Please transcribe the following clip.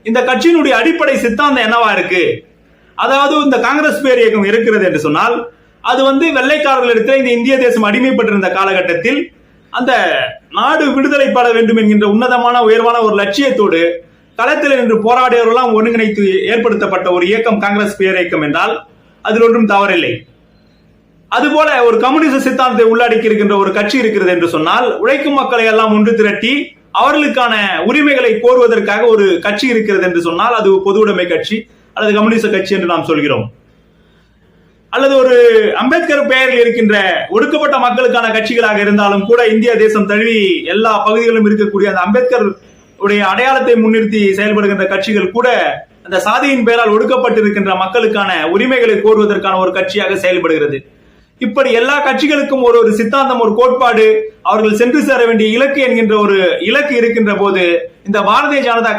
இந்த கட்சியினுடைய அடிப்படை சித்தாந்தம் என்னவா இருக்கு? அதாவது இந்த காங்கிரஸ் பேர் இயக்கம் இருக்கிறது என்று சொன்னால் அது வெள்ளைக்காரர்களிடத்தில் இந்த இந்திய தேசம் அடிமைப்பட்டிருந்த காலகட்டத்தில் அந்த நாடு விடுதலைப்பட வேண்டும் என்கின்ற உன்னதமான உயர்வான ஒரு லட்சியத்தோடு களத்தில் நின்று போராடியவர்களாம் ஒருங்கிணைத்து ஏற்படுத்தப்பட்ட ஒரு இயக்கம் காங்கிரஸ் பேர் இயக்கம் என்றால் அதில் ஒன்றும் தவறில்லை. அதுபோல ஒரு கம்யூனிச சித்தாந்தத்தை உள்ளடக்கி இருக்கின்ற ஒரு கட்சி இருக்கிறது என்று சொன்னால் உழைக்கும் மக்களை எல்லாம் ஒன்று திரட்டி அவர்களுக்கான உரிமைகளை கோருவதற்காக ஒரு கட்சி இருக்கிறது என்று சொன்னால் அது பொதுவுடைமை கட்சி அல்லது கம்யூனிச கட்சி என்று நாம் சொல்கிறோம். அல்லது ஒரு அம்பேத்கர் பெயரில் இருக்கின்ற ஒடுக்கப்பட்ட மக்களுக்கான கட்சிகளாக இருந்தாலும் கூட இந்திய தேசம் தழுவி எல்லா பகுதிகளிலும் இருக்கக்கூடிய அந்த அம்பேத்கர் உடைய அடையாளத்தை முன்னிறுத்தி செயல்படுகின்ற கட்சிகள் கூட அந்த சாதியின் பெயரால் ஒடுக்கப்பட்டிருக்கின்ற மக்களுக்கான உரிமைகளை கோருவதற்கான ஒரு கட்சியாக செயல்படுகிறது. இப்படி எல்லா கட்சிகளுக்கும் ஒரு சித்தாந்தம், ஒரு கோட்பாடு, அவர்கள் சென்று சேர வேண்டிய இலக்கு என்கின்ற ஒரு இலக்கு இருக்கின்ற போது இந்த பாரதிய ஜனதா